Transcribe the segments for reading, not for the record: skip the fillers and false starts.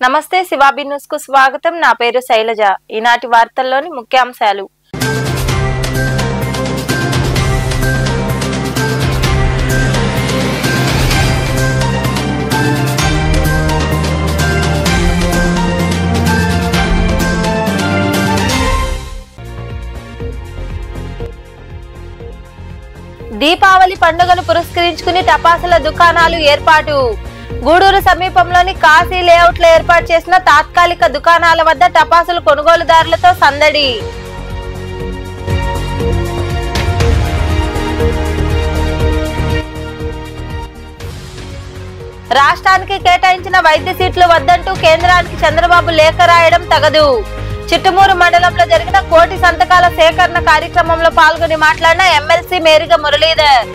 నమస్తే శివాబి న్యూస్ కు స్వాగతం. నా పేరు శైలజ. ఈనాటి వార్తల్లోని ముఖ్యాంశాలు. దీపావళి పండుగను పురస్కరించుకుని టపాసుల దుకాణాలు ఏర్పాటు. గూడూరు సమీపంలోని కాశీ లేఅవుట్ లో ఏర్పాటు చేసిన తాత్కాలిక దుకాణాల వద్ద టపాసులు కొనుగోలుదారులతో సందడి. రాష్ట్రానికి కేటాయించిన వైద్య సీట్లు వద్దంటూ కేంద్రానికి చంద్రబాబు లేఖ రాయడం తగదు. చిట్టమూరు మండలంలో జరిగిన కోటి సంతకాల సేకరణ కార్యక్రమంలో పాల్గొని మాట్లాడిన ఎమ్మెల్సీ మేరిగ మురళీధర్.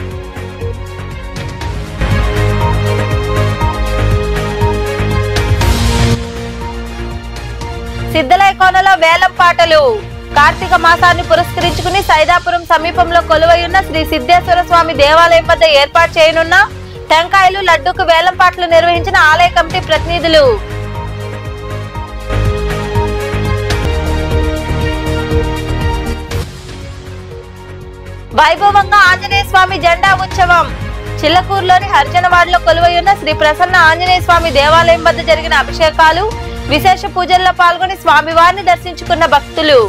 సిద్ధలైకోనలో వేలం పాటలు. కార్తీక మాసాన్ని పురస్కరించుకుని సైదాపురం సమీపంలో కొలువైయున్న శ్రీ సిద్ధేశ్వర స్వామి దేవాలయం వద్ద ఏర్పాటు చేయనున్న టెంకాయలు లడ్డూకు వేలం పాటలు నిర్వహించిన ఆలయ కమిటీ ప్రతినిధులు. వైభవంగా ఆంజనేయ స్వామి జెండా ఉత్సవం. చిల్లకూరులోని హర్జనవాడలో కొలువైయున్న శ్రీ ప్రసన్న ఆంజనేయ స్వామి దేవాలయం వద్ద జరిగిన అభిషేకాలు, విశేష పూజల్లో పాల్గొని స్వామివారిని దర్శించుకున్న భక్తులు.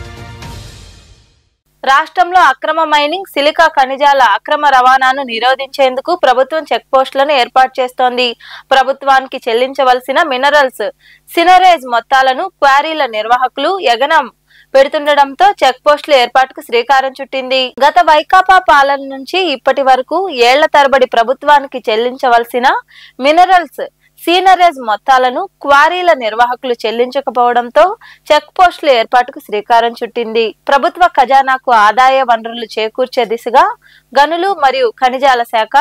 రాష్ట్రంలో అక్రమ మైనింగ్, సిలికా ఖనిజాల అక్రమ రవాణాను నిరోధించేందుకు ప్రభుత్వం చెక్ పోస్టులను ఏర్పాటు చేస్తోంది. ప్రభుత్వానికి చెల్లించవలసిన మినరల్స్, సినరేజ్ మొత్తాలను క్వారీల నిర్వాహకులు ఎగనం పెడుతుండటంతో చెక్ పోస్టుల ఏర్పాటుకు శ్రీకారం చుట్టింది. గత వైకాపా పాలన నుంచి ఇప్పటి వరకు ఏళ్ల తరబడి ప్రభుత్వానికి చెల్లించవలసిన మినరల్స్, సీనరేజ్ మొత్తాలను క్వారీల నిర్వాహకులు చెల్లించకపోవడంతో చెక్ పోస్టుల ఏర్పాటుకు శ్రీకారం చుట్టింది. ప్రభుత్వ ఖజానాకు ఆదాయ వనరులు చేకూర్చే దిశగా గనులు మరియు ఖనిజాల శాఖ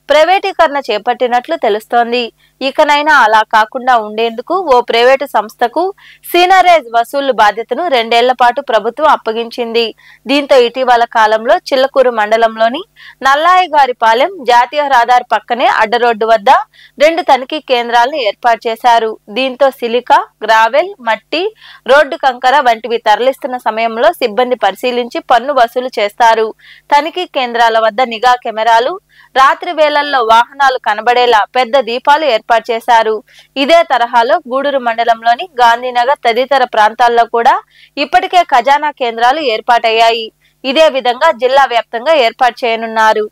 ప్రైవేటీకరణ చేపట్టినట్లు తెలుస్తోంది. ఇకనైనా అలా కాకుండా ఉండేందుకు ఓ ప్రైవేటు సంస్థకు సీనరేజ్ వసూలు బాధ్యతను 2 ఏళ్ల పాటు ప్రభుత్వం అప్పగించింది. దీంతో ఇటీవల కాలంలో చిల్లకూరు మండలంలోని నల్లాయిగారిపాలెం జాతీయ రహదారి పక్కనే అడ్డరోడ్డు వద్ద 2 తనిఖీ కేంద్రాలను ఏర్పాటు చేశారు. దీంతో సిలికా, గ్రావెల్, మట్టి, రోడ్డు కంకర వంటివి తరలిస్తున్న సమయంలో సిబ్బంది పరిశీలించి పన్ను వసూలు చేస్తారు. తనిఖీ కేంద్రాల వద్ద నిఘా కెమెరాలు, రాత్రి వేళల్లో వాహనాలు కనబడేలా పెద్ద దీపాలు ఏర్పాటు చేశారు. ఇదే తరహాలో గూడూరు మండలంలోని గాంధీనగర్ తదితర ప్రాంతాల్లో కూడా ఇప్పటికే ఖజానా కేంద్రాలు ఏర్పాటయ్యాయి. ఇదే విధంగా జిల్లా వ్యాప్తంగా ఏర్పాటు చేయనున్నారు.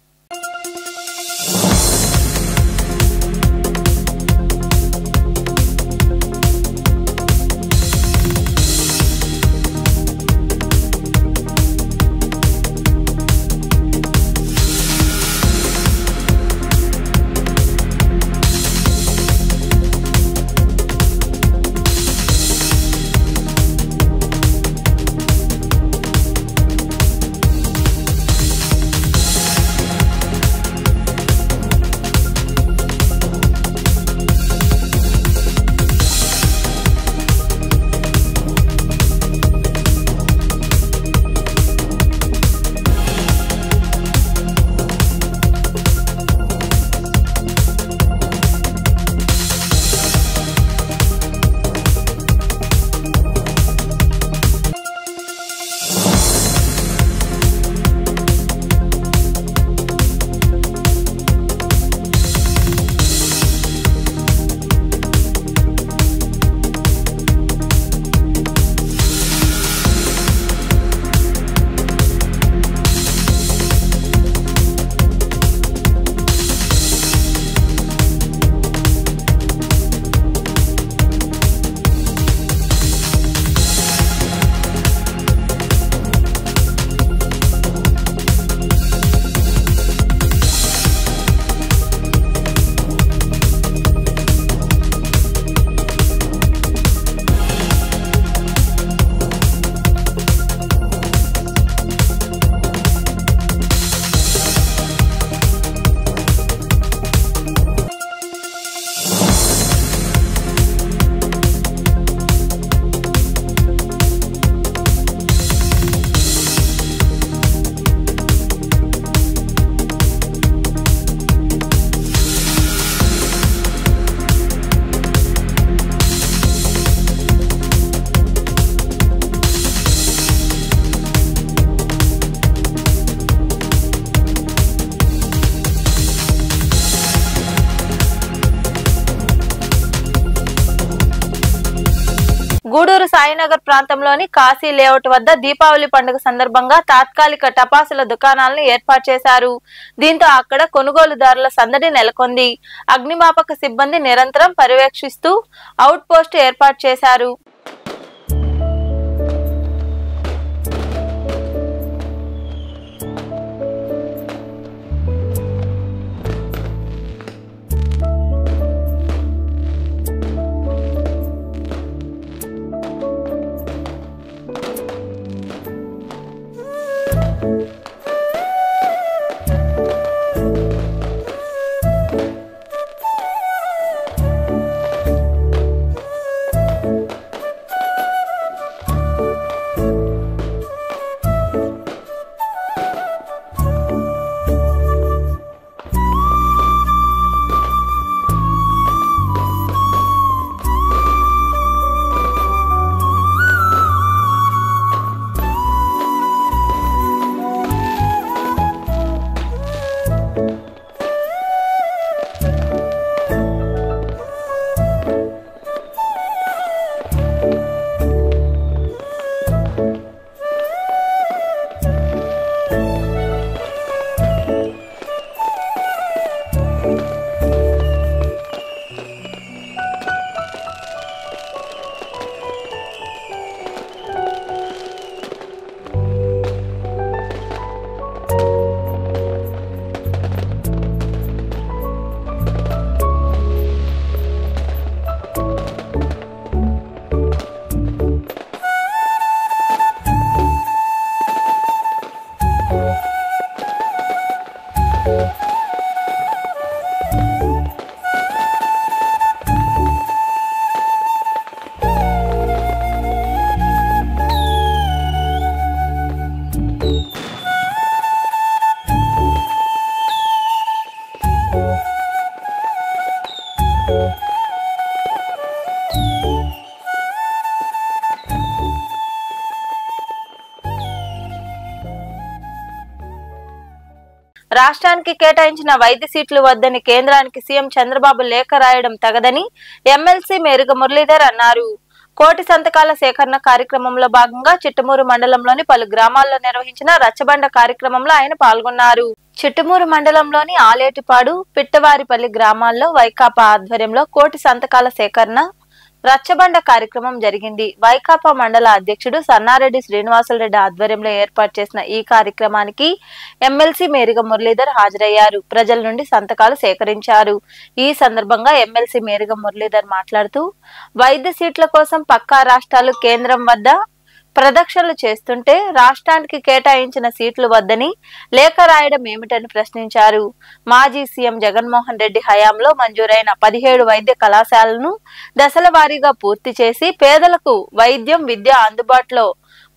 గూడూరు సాయినగర్ ప్రాంతంలోని కాశీ లేఅవుట్ వద్ద దీపావళి పండుగ సందర్భంగా తాత్కాలిక టపాసుల దుకాణాలను ఏర్పాటు చేశారు. దీంతో అక్కడ కొనుగోలుదారుల సందడి నెలకొంది. అగ్నిమాపక సిబ్బంది నిరంతరం పర్యవేక్షిస్తూ అవుట్ పోస్ట్ ఏర్పాటు చేశారు. రాష్ట్రానికి కేటాయించిన వైద్య సీట్లు వద్దని కేంద్రానికి సీఎం చంద్రబాబు లేఖ రాయడం తగదని ఎమ్మెల్సీ మేరుగ మురళీధర్ అన్నారు. కోటి సంతకాల సేకరణ కార్యక్రమంలో భాగంగా చిట్టమూరు మండలంలోని పలు గ్రామాల్లో నిర్వహించిన రచ్చబండ కార్యక్రమంలో ఆయన పాల్గొన్నారు. చిట్టమూరు మండలంలోని ఆలేటిపాడు, పిట్టవారిపల్లి గ్రామాల్లో వైకాపా ఆధ్వర్యంలో కోటి సంతకాల సేకరణ రచ్చబండ కార్యక్రమం జరిగింది. వైకాపా మండల అధ్యక్షుడు సన్నారెడ్డి శ్రీనివాసులరెడ్డి ఆధ్వర్యంలో ఏర్పాటు చేసిన ఈ కార్యక్రమానికి ఎమ్మెల్సీ మేరుగ మురళీధర్ హాజరయ్యారు. ప్రజల నుండి సంతకాలు సేకరించారు. ఈ సందర్భంగా ఎమ్మెల్సీ మేరుగ మురళీధర్ మాట్లాడుతూ వైద్య సీట్ల కోసం పక్కా రాష్ట్రాలు కేంద్రం వద్ద ప్రదక్షిణలు చేస్తుంటే రాష్ట్రానికి కేటాయించిన సీట్లు వద్దని లేఖ రాయడం ఏమిటని ప్రశ్నించారు. మాజీ సీఎం జగన్మోహన్ రెడ్డి హయాంలో మంజూరైన 17 వైద్య కళాశాలను దశల వారీగా పూర్తి చేసి పేదలకు వైద్యం, విద్య అందుబాటులో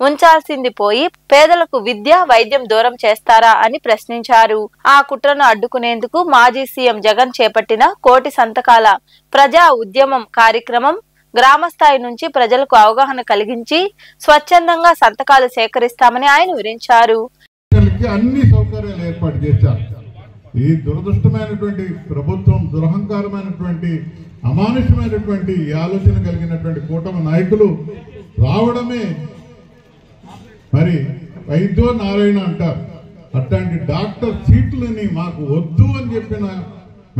ఉంచాల్సింది పోయి పేదలకు విద్య, వైద్యం దూరం చేస్తారా అని ప్రశ్నించారు. ఆ కుట్రను అడ్డుకునేందుకు మాజీ సీఎం జగన్ చేపట్టిన కోటి సంతకాల ప్రజా ఉద్యమం కార్యక్రమం గ్రామ స్థాయి నుంచి ప్రజలకు అవగాహన కలిగించి స్వచ్ఛందంగా సంతకాలు సేకరిస్తామని ఆయన వివరించారు. అన్ని సౌకర్యాలు ఏర్పాటు చేశారు. ఈ దురదృష్టమైనటువంటి ప్రభుత్వం, దురహంకారమైనటువంటి అమానుషమైనటువంటి ఆలోచన కలిగినటువంటి కూటమి నాయకులు రావడమే మరి వైద్యో నారాయణ అంటారు. అట్లాంటి డాక్టర్ సీట్లని మాకు వద్దు అని చెప్పిన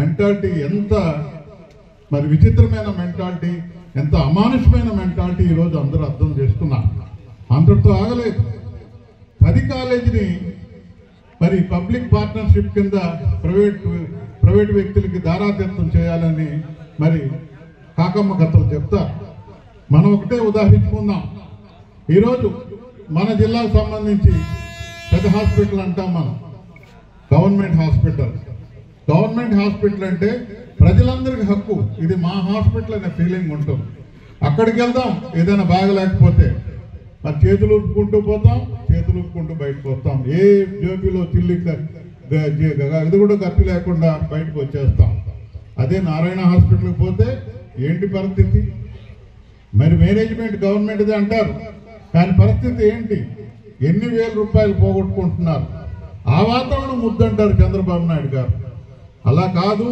మెంటాలిటీ ఎంత మరి విచిత్రమైన మెంటాలిటీ, ఎంత అమానుషమైన మెంటాలిటీ ఈరోజు అందరూ అర్థం చేసుకున్నారు. అందరితో ఆగలేదు. 10 కాలేజీని మరి పబ్లిక్ పార్ట్నర్షిప్ కింద ప్రైవేట్ వ్యక్తులకి దారాతీర్థం చేయాలని మరి కాకమ్మ కథలు చెప్తారు. మనం ఒకటే ఉదాహరించుకుందాం. ఈరోజు మన జిల్లాకు సంబంధించి పెద్ద హాస్పిటల్ అంటాం మనం, గవర్నమెంట్ హాస్పిటల్. గవర్నమెంట్ హాస్పిటల్ అంటే ప్రజలందరికీ హక్కు, ఇది మా హాస్పిటల్ అనే ఫీలింగ్ ఉంటుంది. అక్కడికి వెళ్దాం, ఏదైనా బాగలేకపోతే మరి చేతులు ఊపుకుంటూ పోతాం, చేతులు ఊపుకుంటూ బయటకు వస్తాం. ఏ జోబీలో చిల్లి ఇది కూడా ఖర్చు లేకుండా బయటకు వచ్చేస్తాం. అదే నారాయణ హాస్పిటల్కి పోతే ఏంటి పరిస్థితి? మరి మేనేజ్మెంట్ గవర్నమెంట్ది అంటారు, కానీ పరిస్థితి ఏంటి? ఎన్ని వేల రూపాయలు పోగొట్టుకుంటున్నారు. ఆ వాతావరణం ముద్దంటారు చంద్రబాబు నాయుడు గారు. అలా కాదు,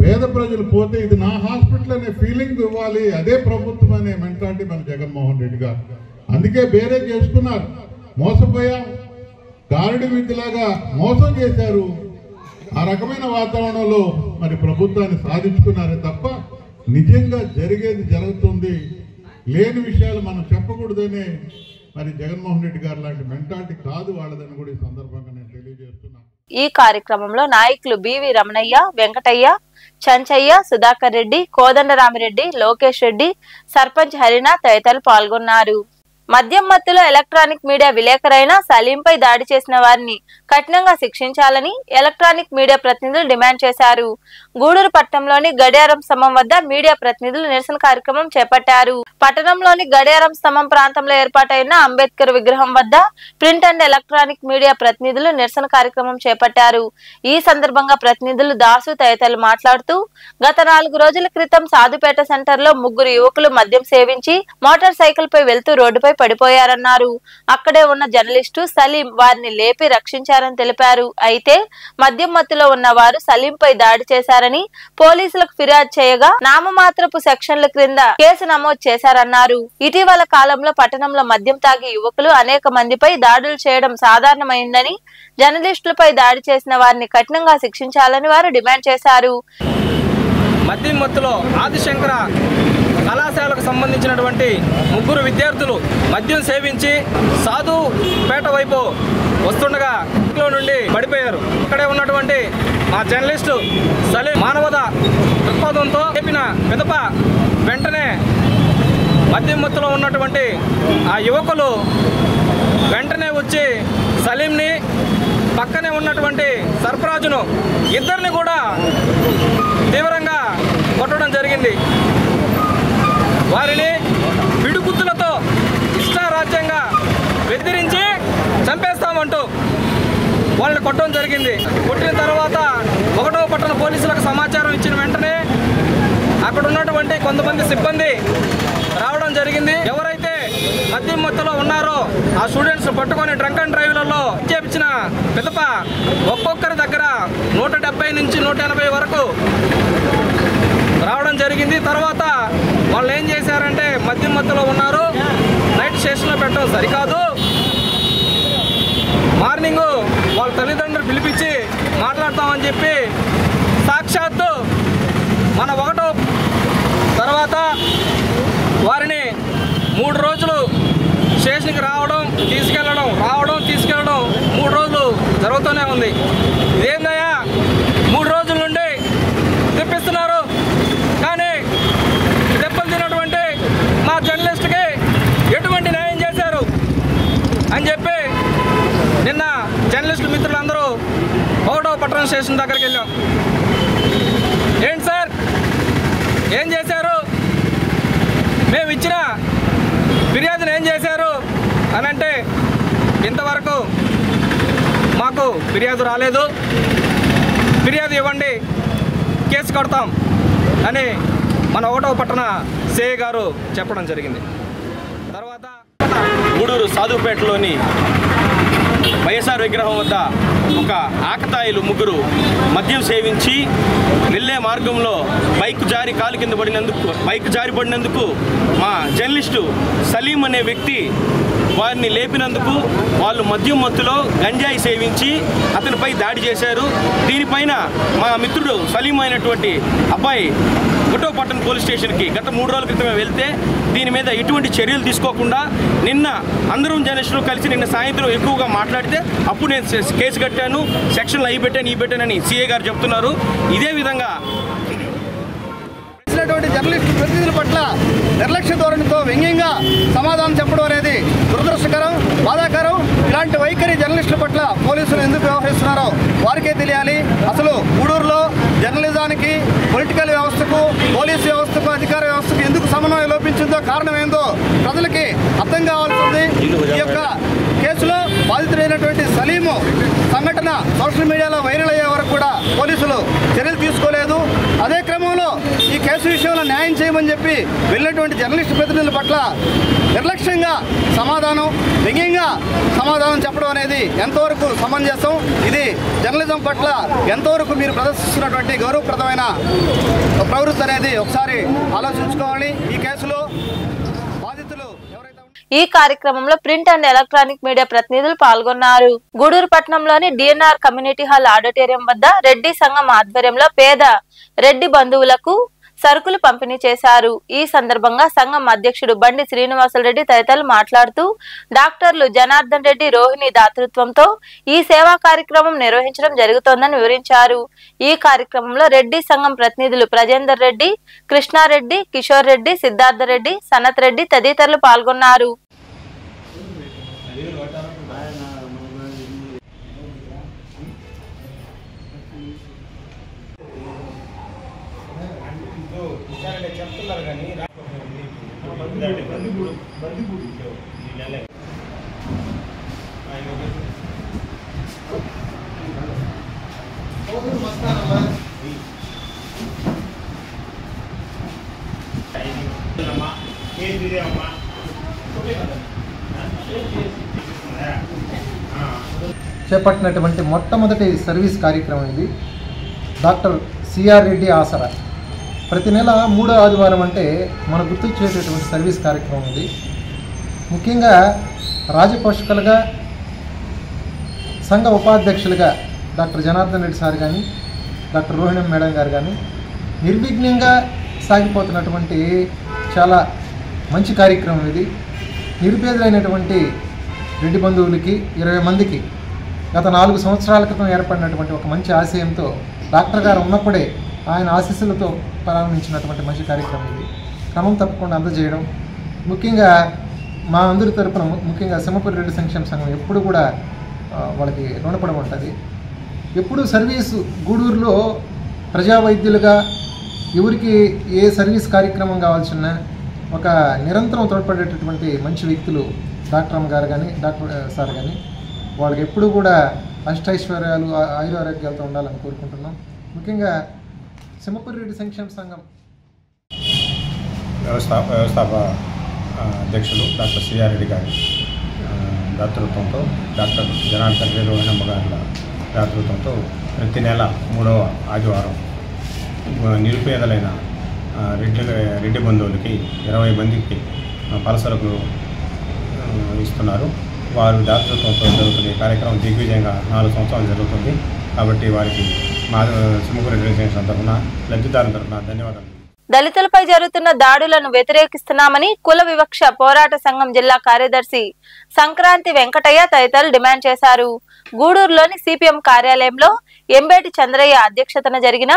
పేద ప్రజలు పోతే ఇది నా హాస్పిటల్ అనే ఫీలింగ్ ఇవ్వాలి, అదే ప్రభుత్వం అనే మెంటాలిటీ మన జగన్మోహన్ రెడ్డి గారు. అందుకే వేరే చేసుకున్నారు, మోసపోయాం, గారడి విద్యలాగా మోసం చేశారు. ఆ రకమైన వాతావరణంలో మరి ప్రభుత్వాన్ని సాధించుకున్నారే తప్ప నిజంగా జరిగేది జరుగుతుంది, లేని విషయాలు మనం చెప్పకూడదనే మరి జగన్మోహన్ రెడ్డి గారు లాంటి మెంటాలిటీ కాదు వాళ్ళదని కూడా ఈ సందర్భంగా నేను తెలియజేస్తున్నాను. ఈ కార్యక్రమంలో నాయకులు బివి రమణయ్య, వెంకటయ్య, చంచయ్య, సుధాకర్ రెడ్డి, కోదండరామిరెడ్డి, లోకేష్ రెడ్డి, సర్పంచ్ హరినా తదితరులు పాల్గొన్నారు. మద్యం మత్తులో ఎలక్ట్రానిక్ మీడియా విలేకరైన సలీంపై దాడి చేసిన వారిని కఠినంగా శిక్షించాలని ఎలక్ట్రానిక్ మీడియా ప్రతినిధులు డిమాండ్ చేశారు. గూడూరు పట్టణంలోని గడియారం స్తంభం వద్ద మీడియా ప్రతినిధులు నిరసన కార్యక్రమం చేపట్టారు. పట్టణంలోని గడియారం స్తంభం ప్రాంతంలో ఏర్పాటైన అంబేద్కర్ విగ్రహం వద్ద ప్రింట్ అండ్ ఎలక్ట్రానిక్ మీడియా ప్రతినిధులు నిరసన కార్యక్రమం చేపట్టారు. ఈ సందర్భంగా ప్రతినిధులు దాసు తదితరులు మాట్లాడుతూ గత 4 రోజుల క్రితం సాధుపేట సెంటర్ లో 3 యువకులు మద్యం సేవించి మోటార్ సైకిల్ పై వెళ్తూ రోడ్డుపై పడిపోయారన్నారు. అక్కడే ఉన్న జర్నలిస్టు సలీం వారిని లేపి రక్షించారని తెలిపారు. అయితే మద్యం మత్తులో ఉన్న వారు సలీంపై దాడి చేశారని పోలీసులకు ఫిర్యాదు చేయగా నామమాత్రపు సెక్షన్ల క్రింద కేసు నమోదు చేశారన్నారు. ఇటీవల కాలంలో పట్టణంలో మద్యం తాగి యువకులు అనేక మందిపై దాడులు చేయడం సాధారణమైందని, జర్నలిస్టులపై దాడి చేసిన వారిని కఠినంగా శిక్షించాలని వారు డిమాండ్ చేశారు. మద్యం మత్తులో ఆదిశంకర కళాశాలకు సంబంధించినటువంటి 3 విద్యార్థులు మద్యం సేవించి సాధుపేట వైపు వస్తుండగా నుండి పడిపోయారు. ఇక్కడే ఉన్నటువంటి మా జర్నలిస్టు సలీం మానవత దృక్పథంతో చెప్పిన పిదప వెంటనే మద్యం మత్తులో ఉన్నటువంటి ఆ యువకులు వెంటనే వచ్చి సలీంని, పక్కనే ఉన్నటువంటి సర్ఫరాజును, ఇద్దరిని కూడా తీవ్రంగా కొట్టడం జరిగింది. వారిని పిడుగుత్తులతో ఇష్టారాజ్యంగా బెదిరించి చంపేస్తామంటూ వాళ్ళని కొట్టడం జరిగింది. కొట్టిన తర్వాత 1వ పట్టణ పోలీసులకు సమాచారం ఇచ్చిన వెంటనే అక్కడ ఉన్నటువంటి కొంతమంది సిబ్బంది రావడం జరిగింది. ఎవరైతే మద్యం మత్తులో ఉన్నారో ఆ స్టూడెంట్స్ పట్టుకొని డ్రంక్ అండ్ డ్రైవ్లలో చేపించిన పిదప ఒక్కొక్కరి దగ్గర 170 నుంచి 180 వరకు రావడం జరిగింది. తర్వాత వాళ్ళు ఏం చేశారంటే మద్యం మత్తులో ఉన్నారు, నైట్ స్టేషన్లో పెట్టడం సరికాదు, మార్నింగ్ వాళ్ళ తల్లిదండ్రులు పిలిపించి మాట్లాడతామని చెప్పి సాక్షాత్తు మన 1వ తర్వాత వారిని 3 రోజులు స్టేషన్కి రావడం తీసుకెళ్ళడం 3 రోజులు జరుగుతూనే ఉంది. ఇదేందయ్యా 3 రోజుల నుండి తెప్పిస్తున్నారు, కానీ దెబ్బలు తిన్నటువంటి మా జర్నలిస్ట్కి ఎటువంటి న్యాయం చేశారు అని చెప్పి నిన్న జర్నలిస్టు మిత్రులందరూ 1వ పట్టణ స్టేషన్ దగ్గరికి వెళ్ళాం. ఏంటి సార్ ఏం చేశారు, మేము ఇచ్చిన ఫిర్యాదును ఏం చేశారు అని అంటే, ఇంతవరకు మాకు ఫిర్యాదు రాలేదు, ఫిర్యాదు ఇవ్వండి కేసు కడతాం అని మన 1వ పట్టణ సిఐ గారు చెప్పడం జరిగింది. తర్వాత గూడూరు సాధుపేటలోని వైఎస్ఆర్ విగ్రహం వద్ద ఒక ఆకతాయిలు 3 మద్యం సేవించి వెళ్ళే మార్గంలో బైక్ జారి కాలు కింద పడినందుకు మా జర్నలిస్టు సలీం అనే వ్యక్తి వారిని లేపినందుకు వాళ్ళు మద్యం మత్తులో గంజాయి సేవించి అతనిపై దాడి చేశారు. దీనిపైన మా మిత్రుడు సలీం అయినటువంటి అబ్బాయి 1వ పట్టణ పోలీస్ స్టేషన్కి గత 3 రోజుల క్రితమే వెళ్తే దీని మీద ఎటువంటి చర్యలు తీసుకోకుండా నిన్న అందరం జర్నలిస్టులు కలిసి నిన్న సాయంత్రం ఎక్కువగా మాట్లాడితే అప్పుడు నేను కేసు కట్టాను, సెక్షన్లు అవి పెట్టానని సిఐ గారు చెప్తున్నారు. ఇదే విధంగా జర్నలిస్టు ప్రతినిధుల పట్ల నిర్లక్ష్య ధోరణితో వ్యంగ్యంగా సమాధానం చెప్పడం అనేది దురదృష్టకరం, బాధాకరం. ఇలాంటి వైఖరి జర్నలిస్టుల పట్ల పోలీసులు ఎందుకు వ్యవహరిస్తున్నారో వారికే తెలియాలి. అసలు గూడూరులో జర్నలిజానికి, పొలిటికల్ వ్యవస్థకు, పోలీసు వ్యవస్థకు, అధికార వ్యవస్థకు ఎందుకు సమన్వయం లోపించిందో, కారణం ఏందో ప్రజలకి అర్థం కావాల్సి ఉంది. ఈ యొక్క కేసులో బాధితుడైనటువంటి సలీము సంఘటన సోషల్ మీడియాలో వైరల్ అయ్యే వరకు కూడా పోలీసులు చర్యలు తీసుకోలేదు. అదే క్రమంలో ఈ కేసు విషయంలో న్యాయం చేయమని చెప్పి వెళ్ళినటువంటి జర్నలిస్టు ప్రతినిధుల పట్ల నిర్లక్ష్య నిర్లక్ష్యంగా సమాధానం, వ్యంగ్యంగా సమాధానం చెప్పడం అనేది ఎంతవరకు సమంజసం? ఇది జర్నలిజం పట్ల ఎంతవరకు మీరు ప్రదర్శిస్తున్నటువంటి గౌరవప్రదమైన ప్రవృత్తి అనేది ఒకసారి ఆలోచించుకోవాలి. ఈ కేసులో బాధితులు ఎవరైతే ఈ కార్యక్రమంలో ప్రింట్ అండ్ ఎలక్ట్రానిక్ మీడియా ప్రతినిధులు పాల్గొన్నారు. గూడూరు పట్టణంలోని డిఎన్ఆర్ కమ్యూనిటీ హాల్ ఆడిటోరియం వద్ద రెడ్డి సంఘం ఆధ్వర్యంలో పేద రెడ్డి బంధువులకు సరుకులు పంపిణీ చేశారు. ఈ సందర్భంగా సంఘం అధ్యక్షుడు బండి శ్రీనివాసులరెడ్డి తదితరులు మాట్లాడుతూ డాక్టర్లు జనార్దన్ రెడ్డి, రోహిణి దాతృత్వంతో ఈ సేవా కార్యక్రమం నిర్వహించడం జరుగుతోందని వివరించారు. ఈ కార్యక్రమంలో రెడ్డి సంఘం ప్రతినిధులు ప్రజేందర్ రెడ్డి, కృష్ణారెడ్డి, కిషోర్ రెడ్డి, సిద్ధార్థ రెడ్డి, సనత్ రెడ్డి తదితరులు పాల్గొన్నారు. చేపట్టినటువంటి మొట్టమొదటి సర్వీస్ కార్యక్రమం ఇది. డాక్టర్ సిఆర్ రెడ్డి ఆసరా. ప్రతి నెల 3వ ఆదివారం అంటే మన గుర్తు చేసేటువంటి సర్వీస్ కార్యక్రమం ఇది. ముఖ్యంగా రాజపోషకులుగా, సంఘ ఉపాధ్యక్షులుగా డాక్టర్ జనార్దన్ రెడ్డి సార్ కానీ, డాక్టర్ రోహిణి మేడం గారు కానీ నిర్విఘ్నంగా సాగిపోతున్నటువంటి చాలా మంచి కార్యక్రమం ఇది. నిరుపేదలైనటువంటి రెడ్డి బంధువులకి 20 మందికి గత 4 సంవత్సరాల క్రితం ఏర్పడినటువంటి ఒక మంచి ఆశయంతో డాక్టర్ గారు ఉన్నప్పుడే ఆయన ఆశీస్సులతో ప్రారంభించినటువంటి మంచి కార్యక్రమం ఇది. క్రమం తప్పకుండా అందజేయడం, ముఖ్యంగా మా అందరి తరపున ముఖ్యంగా సింహపురి రెడ్డి సంక్షేమ సంఘం ఎప్పుడు కూడా వాళ్ళకి రుణపడి ఉంటుంది. ఎప్పుడు సర్వీసు గూడూరులో ప్రజా వైద్యులుగా ఎవరికి ఏ సర్వీస్ కార్యక్రమం కావాల్సిన ఒక నిరంతరం తోడ్పడేటటువంటి మంచి వ్యక్తులు డాక్టర్ అమ్మ గారు కానీ, డాక్టర్ సార్ కానీ, వాళ్ళకి ఎప్పుడు కూడా అష్టైశ్వర్యాలు, ఆయురారోగ్యాలతో ఉండాలని కోరుకుంటున్నాం. ముఖ్యంగా సింహపురి రెడ్డి సంక్షేమ సంఘం వ్యవస్థాపక అధ్యక్షులు డాక్టర్ సిఆర్ రెడ్డి గారి దాతృత్వంతో, డాక్టర్ జనార్దన్ రెడ్డి, రోహిణమ్మ గారి దాతృత్వంతో ప్రతి నెల 3వ ఆదివారం నిరుపేదలైన రెడ్డి బంధువులకి 20 మందికి పలసరుకులు ఇస్తున్నారు. వారు దాతృత్వంతో జరుగుతుంది. ఈ కార్యక్రమం దిగ్విజయంగా 4 సంవత్సరాలు జరుగుతుంది. కాబట్టి వారికి మా సింహపురి రెడ్డి తరఫున, లబ్ధిదారుల తరఫున ధన్యవాదాలు. దళితులపై జరుగుతున్న దాడులను వ్యతిరేకిస్తున్నామని కుల వివక్ష పోరాట సంఘం జిల్లా కార్యదర్శి సంక్రాంతి వెంకటయ్య తదితరులు డిమాండ్ చేశారు. గూడూరులోని సిపిఎం కార్యాలయంలో ఎంబేటి చంద్రయ్య అధ్యక్షతన జరిగిన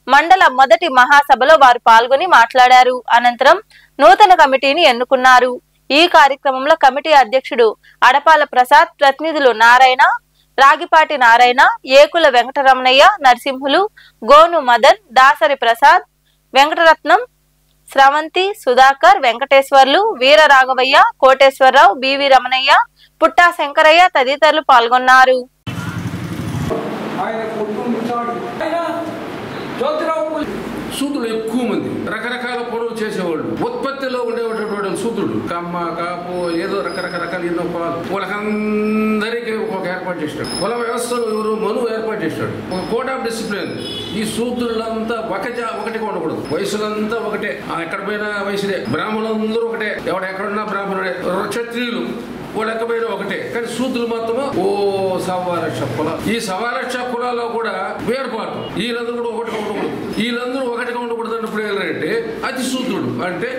మండల మొదటి మహాసభలో వారు పాల్గొని మాట్లాడారు. అనంతరం నూతన కమిటీని ఎన్నుకున్నారు. ఈ కార్యక్రమంలో కమిటీ అధ్యక్షుడు అడపాల ప్రసాద్, ప్రతినిధులు నారాయణ, రాగిపాటి నారాయణ, ఏకుల వెంకటరమణయ్య, నరసింహులు, గోను మదన్, దాసరి ప్రసాద్, వెంకటరత్నం, స్రవంతి, సుధాకర్, వెంకటేశ్వర్లు, వీర రాఘవయ్య, కోటేశ్వరరావు, బివి రమణయ్య, పుట్టా శంకరయ్య తదితరులు పాల్గొన్నారు. సూదులు ఎక్కువ మంది రకరకాల పనులు చేసేవాళ్ళు, ఉత్పత్తిలో ఉండేటటువంటి సూదులు, కమ్మ, కాపు, ఏదో రకరకాల ఎన్నో పొలాలు, వాళ్ళకందరికీ ఒక ఏర్పాటు చేసినాడు. కుల వ్యవస్థలో ఎవరు మను ఏర్పాటు చేసినాడు. ఒక కోడ్ ఆఫ్ డిసిప్లిన్. ఈ సూదులంతా ఒకటిగా ఉండకూడదు. వయసులంతా ఒకటే, ఎక్కడ పోయినా వయసుదే. బ్రాహ్మణులందరూ ఒకటే, ఎక్కడున్నా బ్రాహ్మణుడే. క్షత్రియులు లెక్కమైన ఒకటే. కానీ సూదులు మాత్రము సవాలక్ష కులాలు. ఈ సవాలక్ష కులాల్లో కూడా వేర్పాటు. వీళ్ళందరూ కూడా ఒకటిగా ఉండకూడదు. వీళ్ళందరూ ఒకటిగా ఉండకూడదు అన్నప్పుడు ఏంటంటే అతి సూదుడు అంటే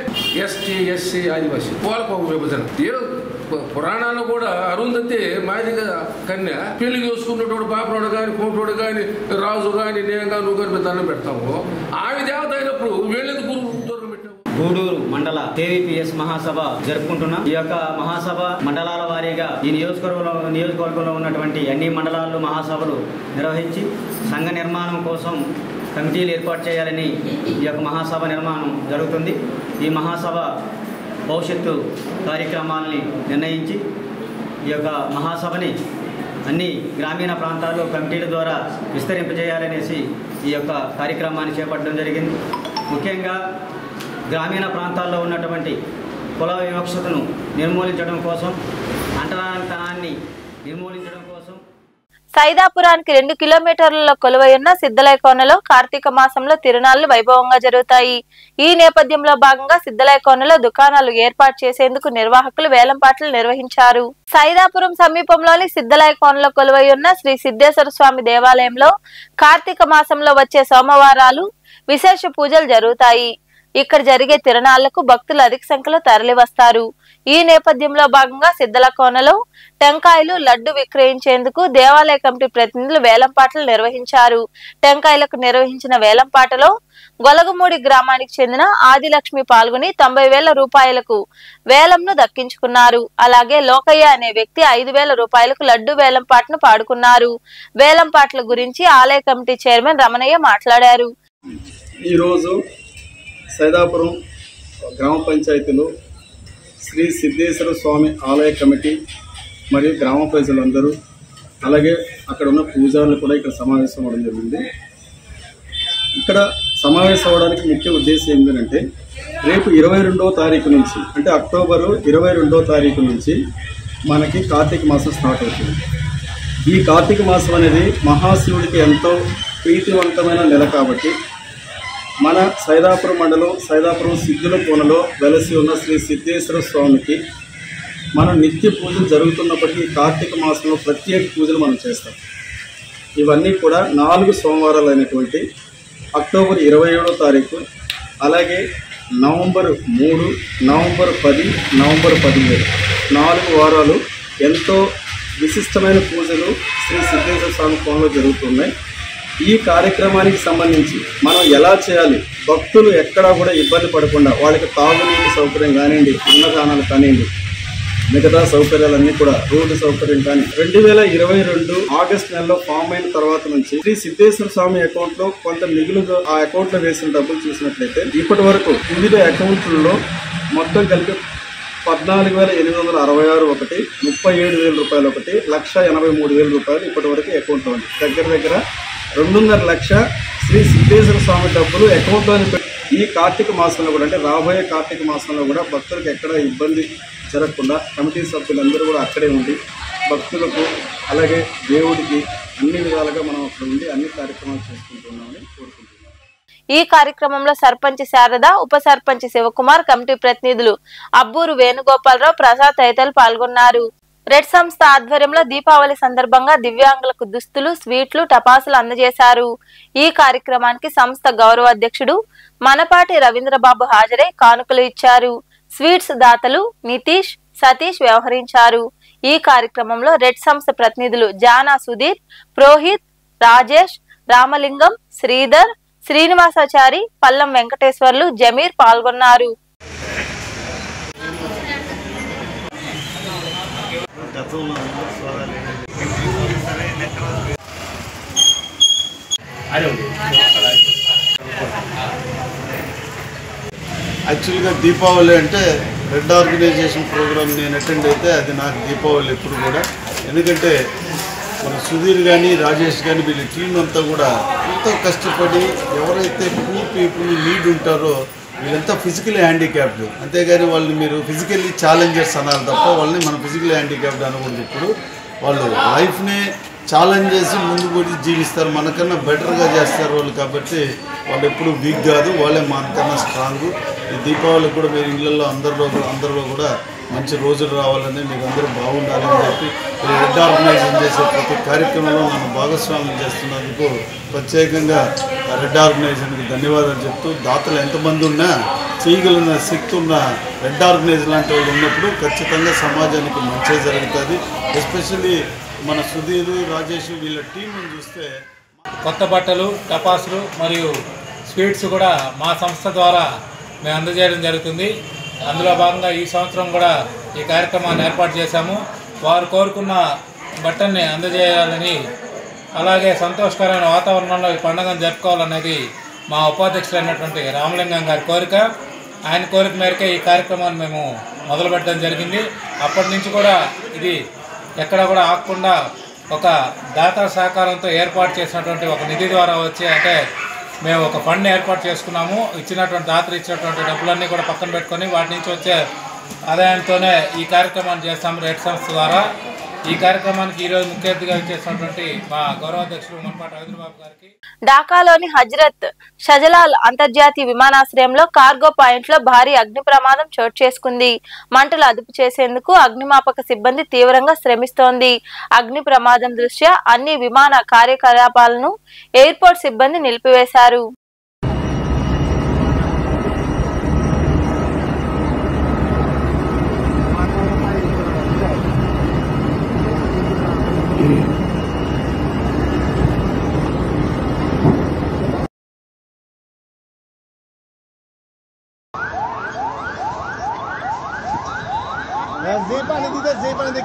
ఎస్టీ, ఎస్సీ, ఆదివాసీ వాళ్ళకు ఒక విభజన. పురాణాలు కూడా అరుంధతి మాదిగా కన్య పెళ్లి చేసుకున్నటువంటి బాపరోడు కానీ, కోటోడు కానీ, రాజు కానీ, నేను కానీ నువ్వు కానీ దండం పెడతాము. ఆమె దేవత అయినప్పుడు వీళ్ళెందుకు దూరం పెట్టాము. గూడూరు మండల కేవీపీఎస్ మహాసభ జరుపుకుంటున్నాం. ఈ యొక్క మహాసభ మండలాల వారీగా ఈ నియోజకవర్గంలో ఉన్నటువంటి అన్ని మండలాల్లో మహాసభలు నిర్వహించి సంఘ నిర్మాణం కోసం కమిటీలు ఏర్పాటు చేయాలని ఈ యొక్క మహాసభ నిర్మాణం జరుగుతుంది. ఈ మహాసభ భవిష్యత్తు కార్యక్రమాలని నిర్ణయించి ఈ యొక్క మహాసభని అన్ని గ్రామీణ ప్రాంతాల్లో కమిటీల ద్వారా విస్తరింపజేయాలనేసి ఈ యొక్క కార్యక్రమాన్ని చేపట్టడం జరిగింది. ముఖ్యంగా గ్రామీణ ప్రాంతాల్లో ఉన్నటువంటి కుల వివక్షతను నిర్మూలించడం కోసం, అంటరానితనాన్ని నిర్మూలించడం కోసం సైదాపురానికి 2 కిలోమీటర్లలో కొలువైన సిద్ధలయ్య కోనలో కార్తీక మాసంలో తిరునాళ్లు వైభవంగా జరుగుతాయి. ఈ నేపథ్యంలో భాగంగా సిద్ధలయ్య కోనలో దుకాణాలు ఏర్పాటు చేసేందుకు నిర్వాహకులు వేలంపాట్లు నిర్వహించారు. సైదాపురం సమీపంలోని సిద్ధలయ్య కోనలో కొలువైన శ్రీ సిద్ధేశ్వర స్వామి దేవాలయంలో కార్తీక మాసంలో వచ్చే సోమవారాలు విశేష పూజలు జరుగుతాయి. ఇక్కడ జరిగే తిరునాళ్లకు భక్తులు అధిక సంఖ్యలో తరలి వస్తారు. ఈ నేపథ్యంలో భాగంగా సిద్ధల కోనలో టెంకాయలు, లడ్డు విక్రయించేందుకు దేవాలయ కమిటీ ప్రతినిధులు వేలంపాటలు నిర్వహించారు. టెంకాయలకు నిర్వహించిన వేలంపాటలో గొలగమూడి గ్రామానికి చెందిన ఆదిలక్ష్మి పాల్గొని 90,000 రూపాయలకు వేలంను దక్కించుకున్నారు. అలాగే లోకయ్య అనే వ్యక్తి 5,000 రూపాయలకు లడ్డు వేలంపాటను పాడుకున్నారు. వేలంపాట్ల గురించి ఆలయ కమిటీ చైర్మన్ రమణయ్య మాట్లాడారు. ఈరోజు సైదాపురం గ్రామ పంచాయతీలో శ్రీ సిద్ధేశ్వర స్వామి ఆలయ కమిటీ మరియు గ్రామ ప్రజలందరూ, అలాగే అక్కడ ఉన్న పూజారులు కూడా ఇక్కడ సమావేశం అవ్వడం జరిగింది. ఇక్కడ సమావేశం అవ్వడానికి ముఖ్య ఉద్దేశం ఏంటంటే, రేపు 22వ తారీఖు నుంచి, అంటే అక్టోబరు 22వ తారీఖు నుంచి మనకి కార్తీక మాసం స్టార్ట్ అవుతుంది. ఈ కార్తీక మాసం అనేది మహాశివుడికి ఎంతో ప్రీతివంతమైన నెల కాబట్టి మన సైదాపురం మండలం సైదాపురం సిద్ధుల కోనలో వెలసి ఉన్న శ్రీ సిద్ధేశ్వర స్వామికి మనం నిత్య పూజలు జరుగుతున్నప్పటికీ కార్తీక మాసంలో ప్రత్యేక పూజలు మనం చేస్తాం. ఇవన్నీ కూడా 4 సోమవారాలు అయినటువంటి అక్టోబర్ 27వ తారీఖు, అలాగే నవంబర్ 3, నవంబర్ 10, నవంబర్ 17 4 వారాలు ఎంతో విశిష్టమైన పూజలు శ్రీ సిద్ధేశ్వర స్వామి కోనలో జరుగుతున్నాయి. ఈ కార్యక్రమానికి సంబంధించి మనం ఎలా చేయాలి, భక్తులు ఎక్కడా కూడా ఇబ్బంది పడకుండా వాళ్ళకి తాగునీటి సౌకర్యం కానివ్వండి, అన్నదానాలు కానివ్వండి, మిగతా సౌకర్యాలన్నీ కూడా రోడ్డు సౌకర్యం కానీ 2022 ఆగస్టు నెలలో ఫామ్ అయిన తర్వాత నుంచి శ్రీ సిద్ధేశ్వర స్వామి అకౌంట్ లో కొంత మిగులు ఆ అకౌంట్ లో వేసిన డబ్బులు చూసినట్లయితే ఇప్పటి వరకు వివిధ అకౌంట్లలో మొత్తం కలిపి 14,866 ఒకటి, 37,000 రూపాయలు ఒకటి, 1,83,000 రూపాయలు ఇప్పటి వరకు అకౌంట్లో ఉంది. దగ్గర 2.5 లక్షల శ్రీ సిద్ధేశ్వర స్వామి డబ్బులు అకౌంట్లోని పెట్టి ఈ కార్తీక మాసంలో కూడా, అంటే రాబోయే కార్తీక మాసంలో కూడా భక్తులకు ఎక్కడ ఇబ్బంది జరగకుండా కమిటీ సభ్యులందరూ కూడా అక్కడే ఉండి భక్తులకు అలాగే దేవుడికి అన్ని విధాలుగా మనం అక్కడ ఉండి అన్ని కార్యక్రమాలు చేసుకుంటున్నామని కోరుకుంటున్నాం. ఈ కార్యక్రమంలో సర్పంచ్ శారద, ఉప సర్పంచ్ శివకుమార్, కమిటీ ప్రతినిధులు అబ్బూరు వేణుగోపాలరావు, ప్రసాద్ తదితరులు పాల్గొన్నారు. రెడ్ సంస్థ ఆధ్వర్యంలో దీపావళి సందర్భంగా దివ్యాంగులకు దుస్తులు, స్వీట్లు, టపాసులు అందజేశారు. ఈ కార్యక్రమానికి సంస్థ గౌరవ అధ్యక్షుడు మనపాటి రవీంద్రబాబు హాజరై కానుకలు ఇచ్చారు. స్వీట్స్ దాతలు నితీష్, సతీష్ వ్యవహరించారు. ఈ కార్యక్రమంలో రెడ్ సంస్థ ప్రతినిధులు జానా సుధీర్, పురోహిత్, రాజేష్, రామలింగం, శ్రీధర్, శ్రీనివాసాచారి, పల్లం వెంకటేశ్వర్లు, జమీర్ పాల్గొన్నారు. యాక్చువల్గా దీపావళి అంటే రెడ్ ఆర్గనైజేషన్ ప్రోగ్రామ్ నేను అటెండ్ అయితే అది నాకు దీపావళి ఎప్పుడు కూడా. ఎందుకంటే మన సుధీర్ కానీ రాజేష్ కానీ వీళ్ళ టీం అంతా కూడా ఎంతో కష్టపడి ఎవరైతే పూర్ పీపుల్ నీడ్ ఉంటారో వీళ్ళంతా ఫిజికల్ హ్యాండిక్యాప్డ్, అంతేగాని వాళ్ళని మీరు ఫిజికల్లీ ఛాలెంజర్స్ అనాలి తప్ప వాళ్ళని మనం ఫిజికల్ హ్యాండిక్యాప్డ్ అనకూడదు. ఇప్పుడు వాళ్ళు లైఫ్ని ఛాలెంజ్ చేసి ముందు కూడా జీవిస్తారు, మనకన్నా బెటర్గా చేస్తారు వాళ్ళు. కాబట్టి వాళ్ళు ఎప్పుడు వీక్ కాదు, వాళ్ళే మనకన్నా స్ట్రాంగ్. ఈ దీపావళికి కూడా మీరు ఇళ్ళల్లో అందరిలో కూడా మంచి రోజులు రావాలని, మీకు అందరూ బాగుండాలని చెప్పి రెడ్ ఆర్గనైజేషన్ చేసే ప్రతి కార్యక్రమంలో నన్ను భాగస్వామ్యం చేస్తున్నందుకు ప్రత్యేకంగా రెడ్ ఆర్గనైజేషన్కి ధన్యవాదాలు చెప్తూ, దాతలు ఎంతమంది ఉన్నా చేయగలిగిన శక్తి ఉన్న రెడ్ ఆర్గనైజేషన్ లాంటి వాళ్ళు ఉన్నప్పుడు ఖచ్చితంగా సమాజానికి మంచి జరుగుతుంది. ఎస్పెషల్లీ మన సుధీర్, రాజేష్ వీళ్ళ టీంని చూస్తే కొత్త బట్టలు, టపాసులు మరియు స్వీట్స్ కూడా మా సంస్థ ద్వారా మేము అందజేయడం జరుగుతుంది. అందులో భాగంగా ఈ సంవత్సరం కూడా ఈ కార్యక్రమాన్ని ఏర్పాటు చేశాము. వారు కోరుకున్న బట్టల్ని అందజేయాలని, అలాగే సంతోషకరమైన వాతావరణంలో ఈ పండుగను జరుపుకోవాలనేది మా ఉపాధ్యక్షులైనటువంటి రామలింగం గారి కోరిక. ఆయన కోరిక మేరకే ఈ కార్యక్రమాన్ని మేము మొదలుపెట్టడం జరిగింది. అప్పటి నుంచి కూడా ఇది ఎక్కడ కూడా ఆగకుండా ఒక దాతల సహకారంతో ఏర్పాటు చేసినటువంటి ఒక నిధి ద్వారా వచ్చే, అంటే మేము ఒక ఫండ్ ఏర్పాటు చేసుకున్నాము. ఇచ్చినటువంటి దాతలు ఇచ్చినటువంటి డబ్బులన్నీ కూడా పక్కన పెట్టుకొని వాటి నుంచి వచ్చే ఆదాయంతోనే ఈ కార్యక్రమాన్ని చేస్తాం రెడ్ సంస్థ ద్వారా. ఈ కార్యక్రమానికి ఈరోజు ముఖ్య అతిథిగా ఇచ్చేసినటువంటి మా గౌరవాధ్యక్షులు మున్పాటి రవీంద్రబాబు గారికి. ఢాకాలోని హజ్రత్ షజలాల్ అంతర్జాతీయ విమానాశ్రయంలో కార్గో పాయింట్ లో భారీ అగ్ని ప్రమాదం చోటు చేసుకుంది. మంటలు అదుపు చేసేందుకు అగ్నిమాపక సిబ్బంది తీవ్రంగా శ్రమిస్తోంది. అగ్ని ప్రమాదం దృష్ట్యా అన్ని విమాన కార్యకలాపాలను ఎయిర్పోర్ట్ సిబ్బంది నిలిపివేశారు.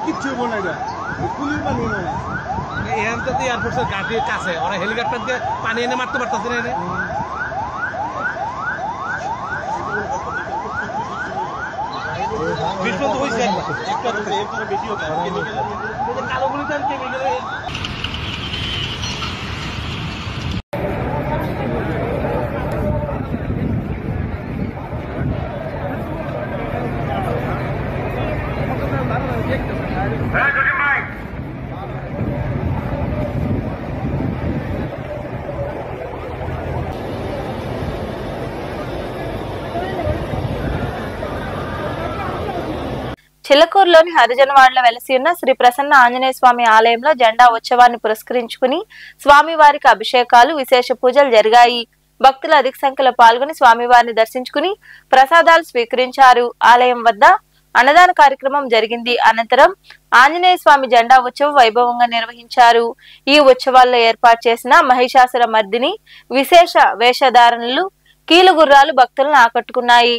কিচ্ছু বলে না পুলিশ পানি এখান থেকে এয়ারপোর্টের গাড়ির কাছে ওরা হেলিকপ্টার দিয়ে পানি এনে মারতে পারতেছে না এনে বিস্ফোরণ হয়েছে এরপরে বেশি হতো কালো গুলি তার কেমিক্যাল చిలకూరులోని హరిజనవాడలో వెలసి ఉన్న శ్రీ ప్రసన్న ఆంజనేయ స్వామి ఆలయంలో జెండా ఉత్సవాన్ని పురస్కరించుకుని స్వామివారికి అభిషేకాలు విశేష పూజలు జరిగాయి. భక్తులు అధిక సంఖ్యలో పాల్గొని స్వామివారిని దర్శించుకుని ప్రసాదాలు స్వీకరించారు. ఆలయం వద్ద అన్నదాన కార్యక్రమం జరిగింది. అనంతరం ఆంజనేయ స్వామి జెండా ఉత్సవం వైభవంగా నిర్వహించారు. ఈ ఉత్సవాల్లో ఏర్పాటు చేసిన మహిషాసుర మర్దిని విశేష వేషధారణలు కీలుగుర్రాలు భక్తులను ఆకట్టుకున్నాయి.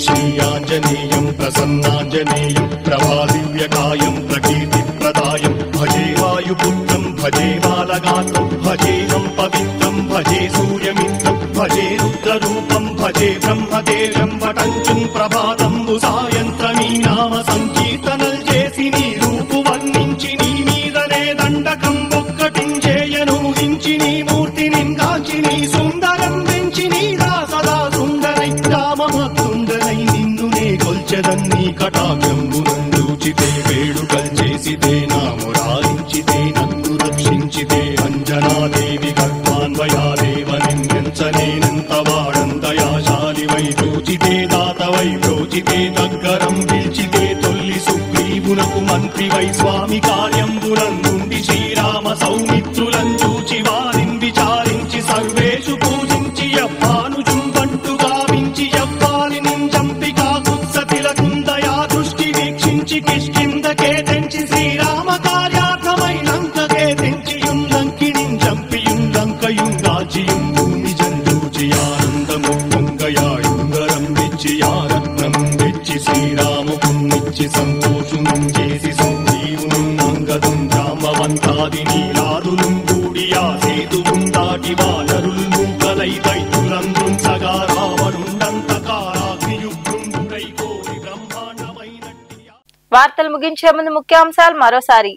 श्रीयाञ्जनेयं प्रसन्नाञ्जनेयं प्रभादिव्यकायं प्रकीर्तिप्रदायं भजे वायुपुत्रं भजे बालगात्रं भजेनं पवित्रं भजे सूर्यमित्रं भजे रुद्ररूपं भजे ब्रह्मदेव्यं वटञ्चुं प्रभातं सायन्त्रमी नाम संकीर्तनल చేసి నీ రూపు వర్ణించి నీ మీదనే దండకం ఒక్కటించేయను హించి నీ మూర్తిని కాంచి నీ సుందరం పెంచి నీ సదా సుందరై రామభక్తుండనై నిన్నునే కొల్చెదన్ని కటాక్షంబునందూచితే వేడుకల్ చేసితే నామురాలించితే నన్ను రక్షించితే అంజనాదేవి గర్భాన్వయాదేవనించనేనంత వాడంతయాశాలి వై చూచితే దాతవై ప్రోచితే దగ్గరం పిలిచితే తొల్లి సుగ్రీవునకు మంత్రి వై స్వామి కార్యంబులందుండి శ్రీరామ సౌమిత్రులం చూచి వారిని విచారించి సర్వేషు పూజించి యవ్వాను చుంబంటు గావించి యవ్వాలిని చంపి కాకుత్సతిల కుందయా దృష్టి వీక్షించి కిష్కిందకే తెంచి శ్రీరామ కార్యార్థమై లంకకే తెంచి లంకిని చంపియుం లంకయుం రాజ్యం భూమి జంతూచి ఆనందము పొంగయాయుంగరం విచ్చి ఆరత్నం వెచ్చి శ్రీరాముకున్నిచ్చి సంతోషును చేసి సంజీవును అంగదుం జాంబవంతాది నీలాదులు కూడి ఆ సేతువుం దాటి వానరులు మూకలై దైతులందుం సగా రావణుండంతకారాగ్నియుగ్రుండుడై కోరి బ్రహ్మాండమైనట్టి. వార్తలు ముగించే ముందు ముఖ్యాంశాలు మరోసారి.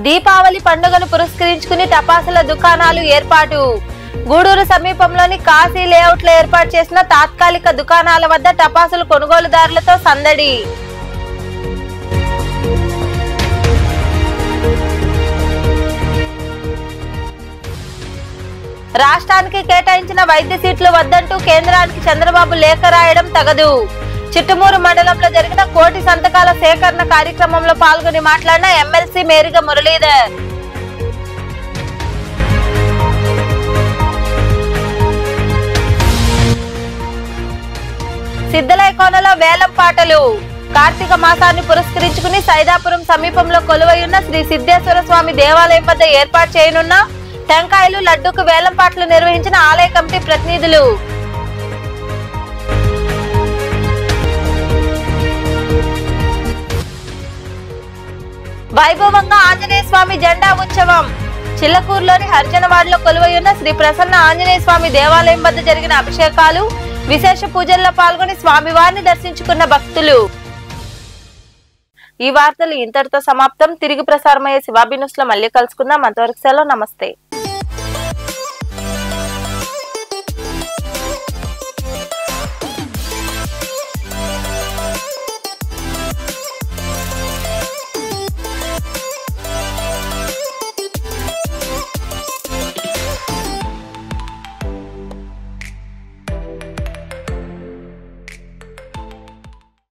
దీపావళి పండుగను పురస్కరించుకుని టపాసుల దుకాణాలు ఏర్పాటు. గూడూరు సమీపంలోని కాశీ లేఅవుట్ లో ఏర్పాటు చేసిన తాత్కాలిక దుకాణాల వద్ద టపాసులు కొనుగోలుదారులతో సందడి. రాష్ట్రానికి కేటాయించిన వైద్య సీట్లు వద్దంటూ కేంద్రానికి చంద్రబాబు లేఖ రాయడం తగదు. చిట్టమూరు మండలంలో జరిగిన కోటి సంతకాల సేకరణ కార్యక్రమంలో పాల్గొని మాట్లాడిన ఎమ్మెల్సీ మేరిగ మురళీధర్. సిద్ధలైకోనలో వేలం పాటలు. కార్తీక మాసాన్ని పురస్కరించుకుని సైదాపురం సమీపంలో కొలువై ఉన్న శ్రీ సిద్ధేశ్వర స్వామి దేవాలయం వద్ద ఏర్పాటు చేయనున్న టెంకాయలు లడ్డూకు వేలం పాటలు నిర్వహించిన ఆలయ కమిటీ ప్రతినిధులు. వైభవంగా ఆంజనేయ స్వామి జెండా ఉత్సవం. చిల్లకూరులోని హరిజనవాడలో కొలువై ఉన్న శ్రీ ప్రసన్న ఆంజనేయ స్వామి దేవాలయం వద్ద జరిగిన అభిషేకాలు, విశేష పూజల్లో పాల్గొని స్వామివారిని దర్శించుకున్న భక్తులు. ఈ వార్తలు ఇంతటితో సమాప్తం. తిరిగి ప్రసారమయ్యే శివాబి న్యూస్ లో మళ్ళీ కలుసుకుందాం. అంతవరకు సెలవు. నమస్తే.